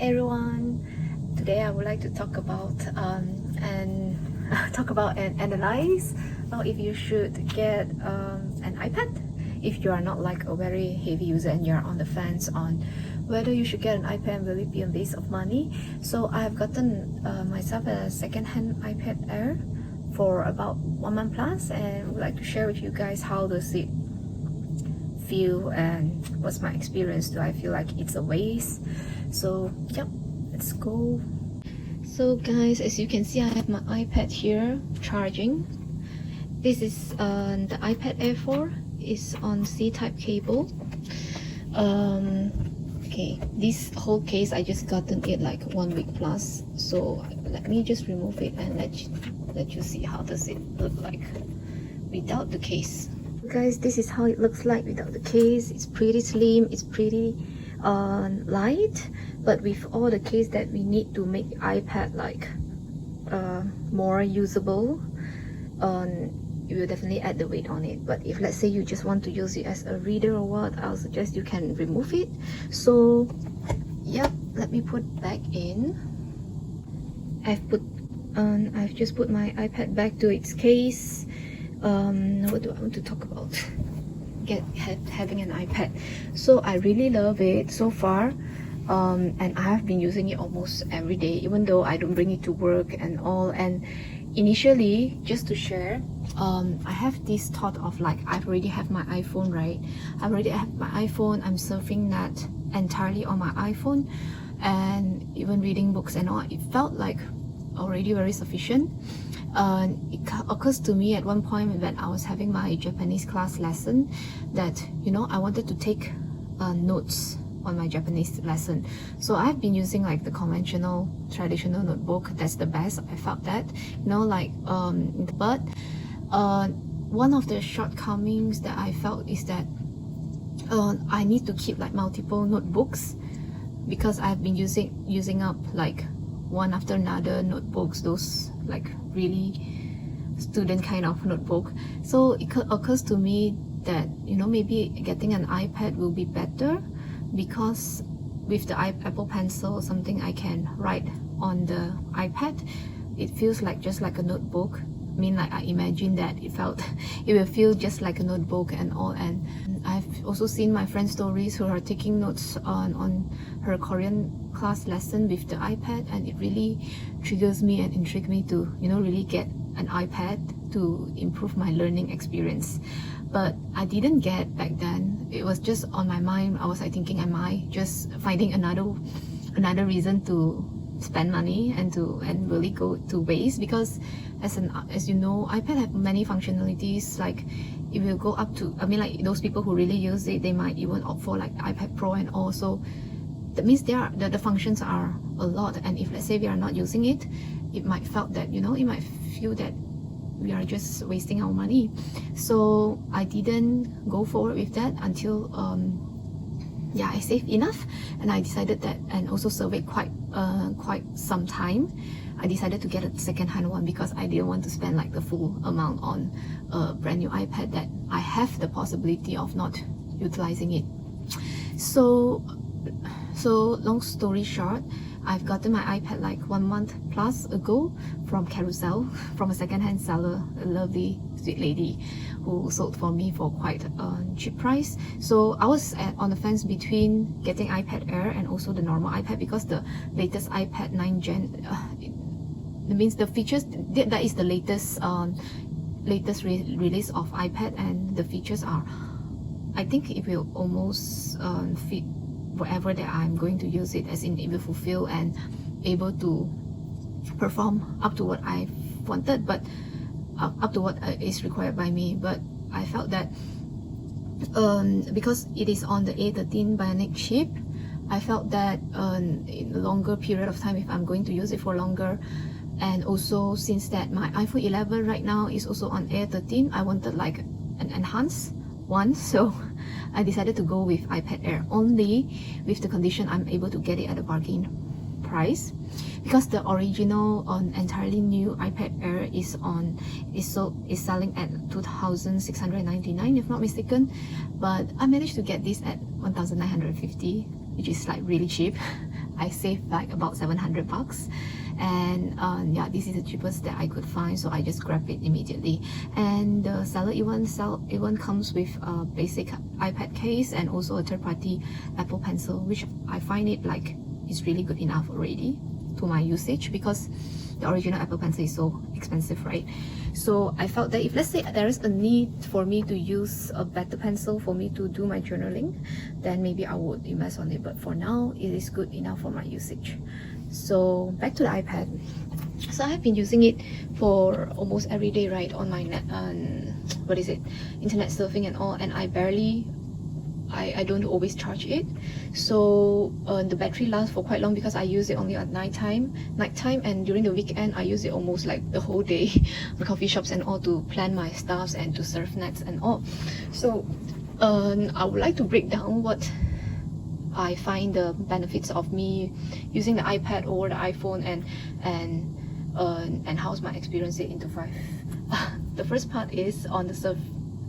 Everyone, today I would like to talk about and analyze if you should get an iPad if you are not like a very heavy user and you're on the fence on whether you should get an iPad and will it be a waste of money. So I have gotten myself a second-hand iPad Air for about 1 month plus, and would like to share with you guys how does it feel and what's my experience. Do I feel like it's a waste? So yep, let's go. So guys, as you can see, I have my iPad here charging. This is the iPad Air 4 is on C-type cable. Okay, this whole case I just gotten it like 1 week plus, so let me just remove it and let you see how does it look like without the case. Guys, this is how it looks like without the case. It's pretty slim, it's pretty light, but with all the case that we need to make the iPad like more usable, you will definitely add the weight on it. But if let's say you just want to use it as a reader or what, I'll suggest you can remove it. So yep, let me put back in. I've just put my iPad back to its case. What do I want to talk about? Having an iPad. So I really love it so far, and I have been using it almost every day, even though I don't bring it to work and all. And initially, just to share, I have this thought of like, I've already have my iPhone, right? I already have my iPhone. I'm surfing that entirely on my iPhone, and even reading books and all. It felt like already very sufficient. It occurs to me at one point when I was having my Japanese class lesson that, you know, I wanted to take notes on my Japanese lesson. So I've been using like the conventional traditional notebook. That's the best. I felt that, you know, like but one of the shortcomings that I felt is that I need to keep like multiple notebooks because I've been using up like one after another notebooks, those like really student kind of notebook. So it occurs to me that, you know, maybe getting an iPad will be better, because with the Apple Pencil or something, I can write on the iPad. It feels like just like a notebook. I mean, like I imagine that it will feel just like a notebook and all. And I've also seen my friend's stories who are taking notes on her Korean class lesson with the iPad, and it really triggers me and intrigues me to, you know, really get an iPad to improve my learning experience. But I didn't get back then. It was just on my mind. I was like thinking, am I just finding another reason to spend money and really go to waste? Because as you know, iPad have many functionalities. Like it will go up to, I mean, like those people who really use it, they might even opt for like iPad Pro, and also that means the functions are a lot. And if let's say we are not using it, it might felt that, you know, it might feel that we are just wasting our money. So I didn't go forward with that until yeah, I saved enough and I decided that, and also surveyed quite some time. I decided to get a second-hand one because I didn't want to spend like the full amount on a brand new iPad that I have the possibility of not utilizing it. So long story short, I've gotten my iPad like 1 month plus ago from Carousel, from a second-hand seller, a lovely sweet lady who sold for me for quite a cheap price. So I was on the fence between getting iPad Air and also the normal iPad, because the latest iPad 9 Gen, it means the features, that is the latest release of iPad, and the features are, I think it will almost fit whatever that I'm going to use it, as in it will fulfill and able to perform up to what I wanted, but up to what is required by me. But I felt that because it is on the A13 Bionic chip, I felt that in a longer period of time, if I'm going to use it for longer, and also since that my iPhone 11 right now is also on A13, I wanted like an enhanced one. So I decided to go with iPad Air, only with the condition I'm able to get it at a bargain price, because the original entirely new iPad Air is selling at 2,699 if not mistaken, but I managed to get this at 1,950, which is like really cheap. I saved like about 700 bucks. And yeah, this is the cheapest that I could find, so I just grabbed it immediately. And the seller even comes with a basic iPad case and also a third-party Apple Pencil, which I find it like is really good enough already to my usage, because the original Apple Pencil is so expensive, right? So I felt that if, let's say, there is a need for me to use a better pencil for me to do my journaling, then maybe I would invest on it. But for now, it is good enough for my usage. So back to the iPad. So I have been using it for almost every day, right, on my internet surfing and all, and I don't always charge it. So the battery lasts for quite long because I use it only at nighttime, and during the weekend I use it almost like the whole day in coffee shops and all to plan my stuffs and to surf nets and all. So I would like to break down what I find the benefits of me using the iPad or the iPhone, and how's my experience into 5. The first part is on the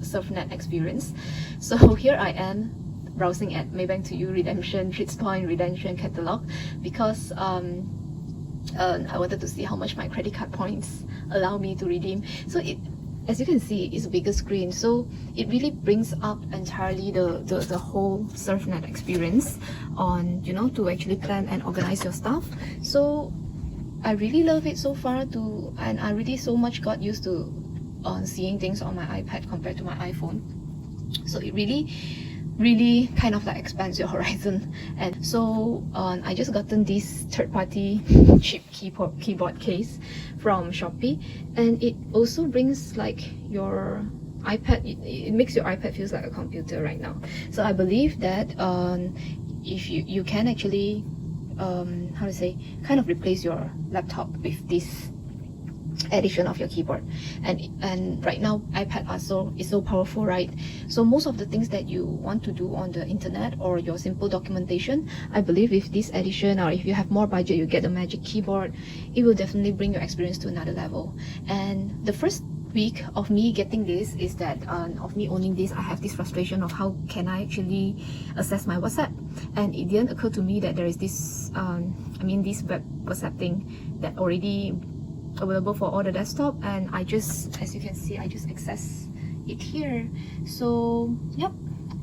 surfnet experience. So here I am browsing at Maybank to You redemption, Trades Point redemption catalog, because I wanted to see how much my credit card points allow me to redeem. So it, as you can see, it's a bigger screen, so it really brings up entirely the whole surfnet experience on, you know, to actually plan and organize your stuff. So I really love it so far and I really so much got used to seeing things on my iPad compared to my iPhone. So it really kind of like expands your horizon. And so I just gotten this third-party cheap keyboard case from Shopee, and it also brings like your iPad, it makes your iPad feels like a computer right now. So I believe that if you can actually how to say, kind of replace your laptop with this addition of your keyboard. And right now iPad is so powerful, right? So most of the things that you want to do on the internet or your simple documentation, I believe with this addition, or if you have more budget, you get a magic keyboard, it will definitely bring your experience to another level. And the first week of me getting this is that of me owning this, I have this frustration of how can I actually access my WhatsApp, and it didn't occur to me that there is this this web WhatsApp thing that already available for all the desktop, and I just, as you can see, I just access it here. So yep,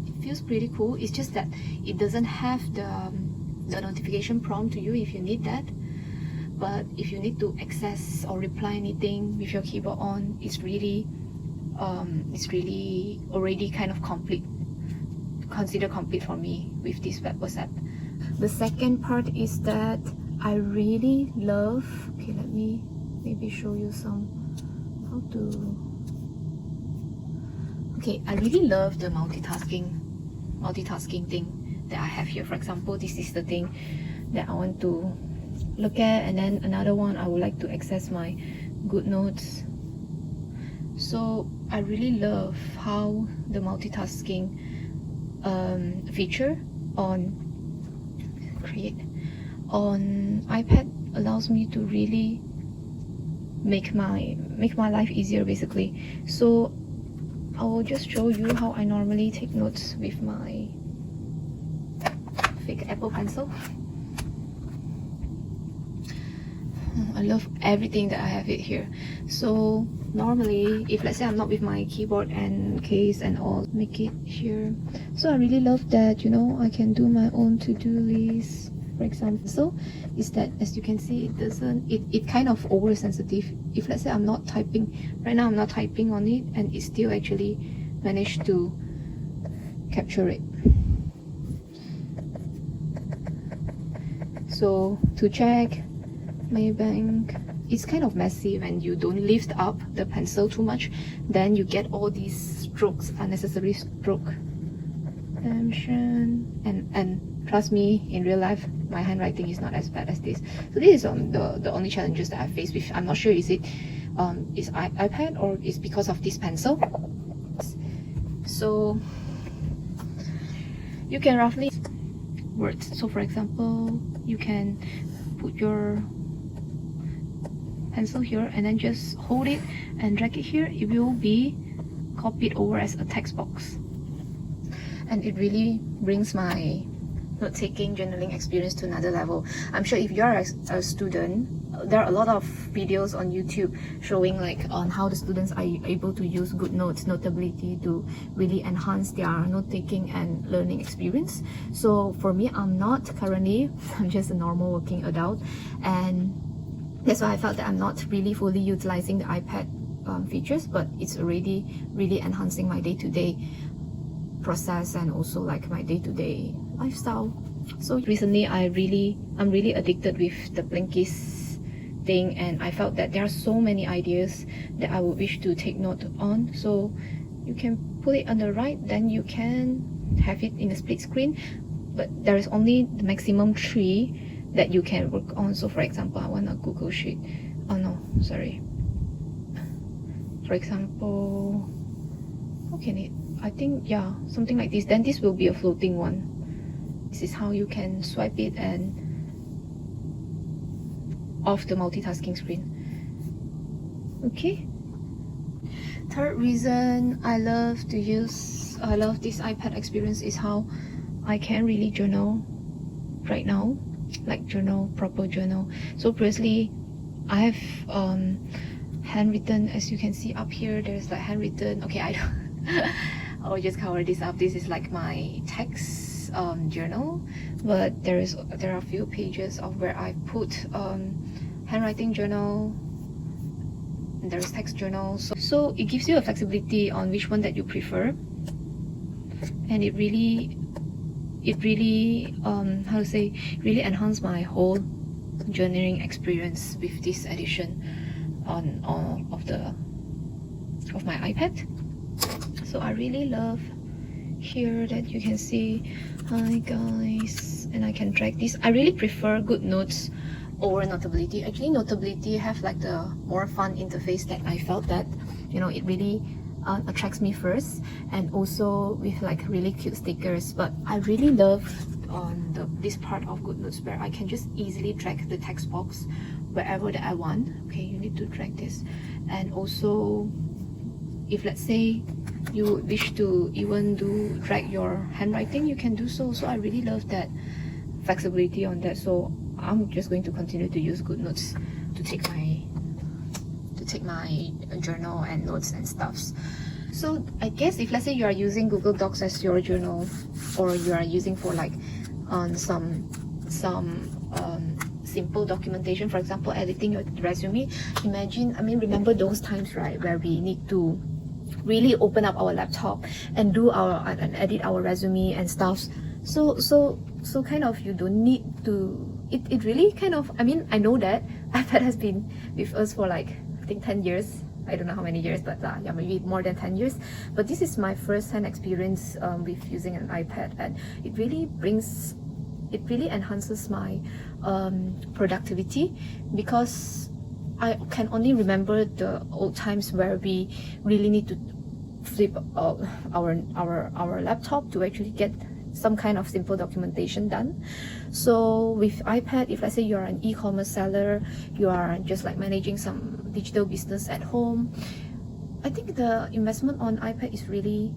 it feels pretty cool. It's just that it doesn't have the notification prompt to you if you need that. But if you need to access or reply anything with your keyboard on, it's really already kind of considered complete for me with this web WhatsApp. The second part is that I really love, okay, let me maybe show you I really love the multitasking thing that I have here. For example, this is the thing that I want to look at, and then another one I would like to access my GoodNotes. So I really love how the multitasking feature on iPad allows me to really make my life easier, basically. So I will just show you how I normally take notes with my fake Apple Pencil. I love everything that I have it here. So normally, if let's say I'm not with my keyboard and case and all, make it here. So I really love that, you know, I can do my own to-do list, for example. So is that, as you can see, it kind of oversensitive. If let's say I'm not typing right now, I'm not typing on it, and it still actually managed to capture it. So to check Maybank, it's kind of messy when you don't lift up the pencil too much, then you get all these strokes, unnecessary stroke redemption, and trust me, in real life my handwriting is not as bad as this. So this is the only challenges that I face with. I'm not sure is it is iPad or is because of this pencil. So you can roughly words. So for example, you can put your pencil here and then just hold it and drag it here. It will be copied over as a text box, and it really brings my note-taking, journaling experience to another level. I'm sure if you're a student, there are a lot of videos on YouTube showing like on how the students are able to use GoodNotes, Notability to really enhance their note-taking and learning experience. So for me, I'm not currently, I'm just a normal working adult, and that's why I felt that I'm not really fully utilizing the iPad features, but it's already really enhancing my day-to-day process and also like my day-to-day lifestyle. So recently I'm really addicted with the Blinkist thing, and I felt that there are so many ideas that I would wish to take note on. So you can put it on the right, then you can have it in a split screen, but there is only the maximum 3 that you can work on. So for example, I want a Google Sheet. Oh no, sorry. For example, how can it, I think, yeah, something like this. Then this will be a floating one. This is how you can swipe it and off the multitasking screen. Okay. Third reason I love this iPad experience is how I can really journal right now, like proper journal. So previously I have handwritten, as you can see up here, there's like handwritten, okay, I don't I'll just cover this up. This is like my text journal, but there are a few pages of where I put handwriting journal, and there's text journal. So it gives you a flexibility on which one that you prefer, and it really how to say, really enhanced my whole journaling experience with this edition of my iPad. So I really love here that you can see, hi guys, and I can drag this. I really prefer GoodNotes over Notability. Actually, Notability have like the more fun interface that I felt that, you know, it really attracts me first, and also with like really cute stickers. But I really love this part of GoodNotes where I can just easily drag the text box wherever that I want. Okay, you need to drag this, and also if let's say you wish to even drag your handwriting, you can do so. So I really love that flexibility on that. So I'm just going to continue to use GoodNotes to take my journal and notes and stuffs. So I guess if let's say you are using Google Docs as your journal, or you are using for like some simple documentation, for example editing your resume, remember those times, right, where we need to really open up our laptop and edit our resume and stuff. So kind of you don't need to, it really kind of, I know that iPad has been with us for like I think 10 years. I don't know how many years, but yeah, maybe more than 10 years. But this is my first-hand experience with using an iPad, and it really enhances my productivity, because I can only remember the old times where we really need to flip our laptop to actually get some kind of simple documentation done. So with iPad, if let's say you're an e-commerce seller, you are just like managing some digital business at home, I think the investment on iPad is really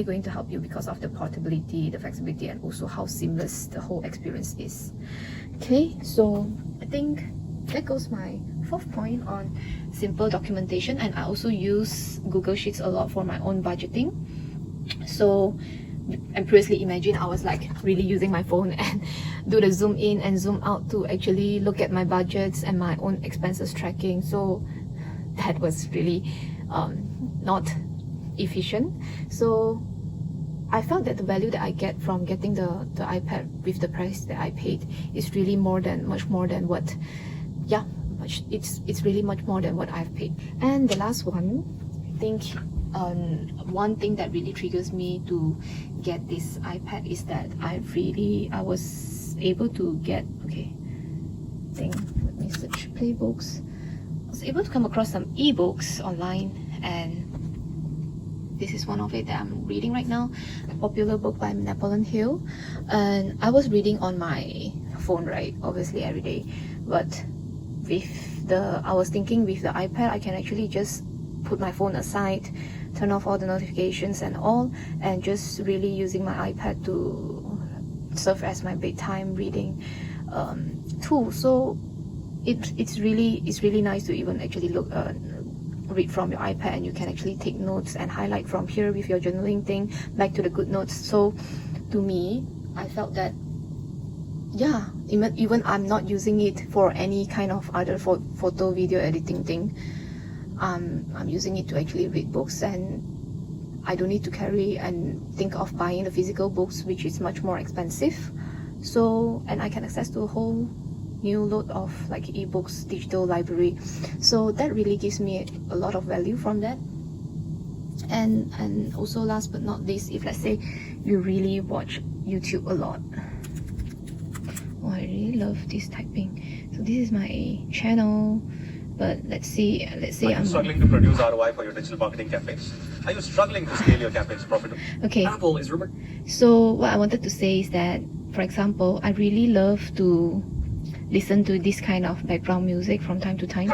going to help you because of the portability, the flexibility, and also how seamless the whole experience is. Okay, so I think that goes my fourth point on simple documentation. And I also use Google Sheets a lot for my own budgeting. So, and previously, imagine I was like really using my phone and do the zoom in and zoom out to actually look at my budgets and my own expenses tracking. So that was really not efficient. So I felt that the value that I get from getting the iPad with the price that I paid is really much more than what, yeah, it's really much more than what I've paid. And the last one, I think one thing that really triggers me to get this iPad is that I was able to get, let me search playbooks. I was able to come across some ebooks online, and this is one of it that I'm reading right now, a popular book by Napoleon Hill. And I was reading on my phone, right, obviously every day, but I was thinking with the iPad I can actually just put my phone aside, turn off all the notifications and all, and just really using my iPad to serve as my bedtime reading tool. So it's really nice to even actually read from your iPad, and you can actually take notes and highlight from here with your journaling thing back to the good notes. So to me, I felt that yeah, even I'm not using it for any kind of other photo video editing thing. I'm using it to actually read books, and I don't need to carry and think of buying the physical books, which is much more expensive. So, and I can access to a whole new load of like ebooks, digital library. So that really gives me a lot of value from that. And also, last but not least, if let's say you really watch YouTube a lot. Oh, I really love this typing. So this is my channel. But let's say I'm struggling to produce ROI for your digital marketing campaigns. Are you struggling to scale your campaigns profitably? Okay. Apple is rumored. So what I wanted to say is that, for example, I really love to listen to this kind of background music from time to time,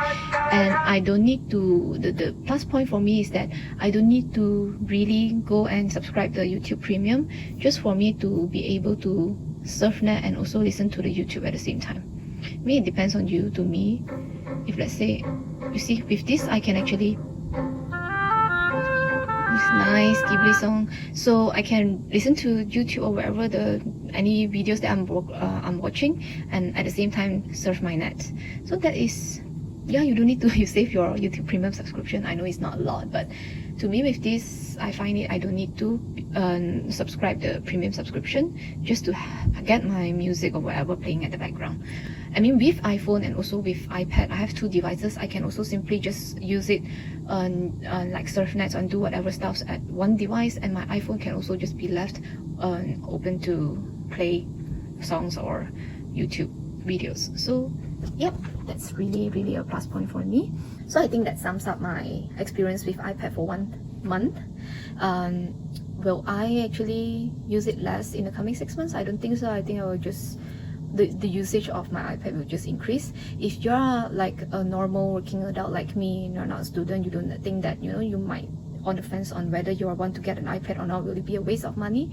and I don't need to. The plus point for me is that I don't need to really go and subscribe the YouTube Premium, just for me to be able to surf net and also listen to the YouTube at the same time. I mean, it depends on you. To me, if let's say, you see, with this I can actually, this nice Ghibli song, so I can listen to YouTube or wherever any videos that I'm watching, and at the same time surf my net. So that is, yeah, you don't need to you save your YouTube Premium subscription. I know it's not a lot, but to me with this, I find I don't need to subscribe the premium subscription just to get my music or whatever playing at the background. I mean, with iPhone and also with iPad, I have two devices. I can also simply just use it on like surf nets and do whatever stuff at one device, and my iPhone can also just be left open to play songs or YouTube videos. So yep, that's really a plus point for me. So I think that sums up my experience with iPad for 1 month. Will I actually use it less in the coming 6 months? I don't think so. I think I will just, the usage of my iPad will just increase. If you're like a normal working adult like me, you're not a student, you don't think that, you know, you might on the fence on whether you want to get an iPad or not, will it be a waste of money?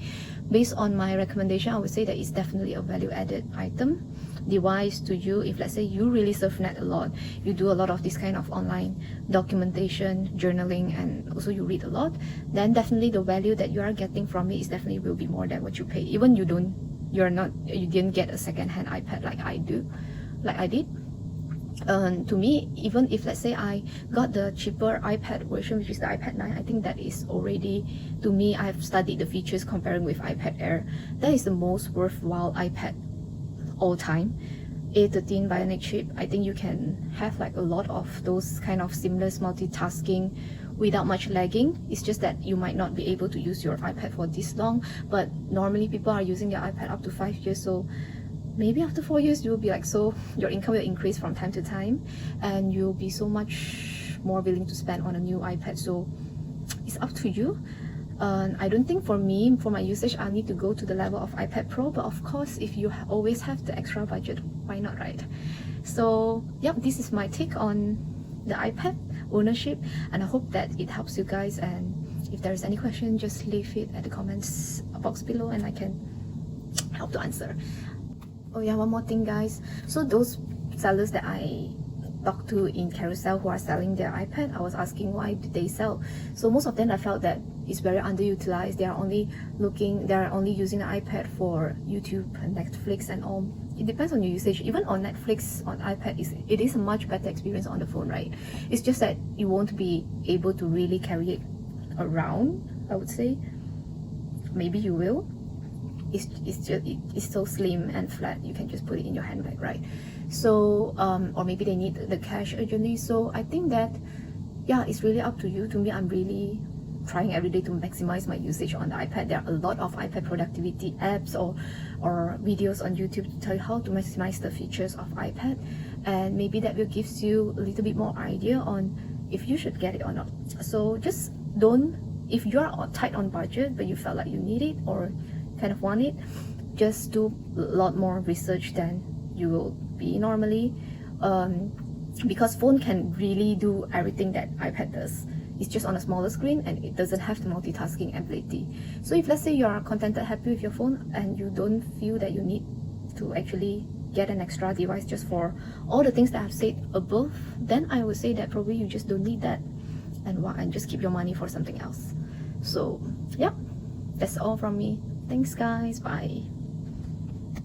Based on my recommendation, I would say that it's definitely a value-added item device to you. If let's say you really surf net a lot, you do a lot of this kind of online documentation, journaling, and also you read a lot, then definitely the value that you are getting from it is definitely will be more than what you pay. Even you didn't get a second-hand iPad like I did. To me, even if let's say I got the cheaper iPad version, which is the iPad 9, I think that is already, to me, I've studied the features comparing with iPad Air. That is the most worthwhile iPad all time. A13 Bionic chip. I think you can have like a lot of those kind of seamless multitasking without much lagging. It's just that you might not be able to use your iPad for this long, but normally people are using their iPad up to 5 years, so maybe after 4 years you will be like, so your income will increase from time to time and you'll be so much more willing to spend on a new iPad. So it's up to you. I don't think for me, for my usage, I need to go to the level of iPad Pro, but of course if you always have the extra budget, why not, right? So yep, this is my take on the iPad ownership, and I hope that it helps you guys. And if there is any question, just leave it at the comments box below and I can help to answer. Oh yeah, one more thing guys, so those sellers that I talked to in Carousel who are selling their iPad, I was asking why did they sell. So most of them, I felt that it's very underutilized. They are only using the iPad for YouTube and Netflix and all. It depends on your usage. Even on Netflix on iPad, it is a much better experience on the phone, right? It's just that you won't be able to really carry it around, I would say. Maybe you will. It's so slim and flat, you can just put it in your handbag, right? So or maybe they need the cash urgently. So I think that yeah, it's really up to you. To me, I'm really trying every day to maximize my usage on the iPad. There are a lot of iPad productivity apps or videos on YouTube to tell you how to maximize the features of iPad, and maybe that will gives you a little bit more idea on if you should get it or not. So just don't, if you're tight on budget but you felt like you need it or kind of want it, just do a lot more research than you will be normally, because phone can really do everything that iPad does. it's just on a smaller screen and it doesn't have the multitasking ability. So if let's say you are contented, happy with your phone, and you don't feel that you need to actually get an extra device just for all the things that I've said above, then I would say that probably you just don't need that, and just keep your money for something else. So yeah, that's all from me. Thanks guys, bye.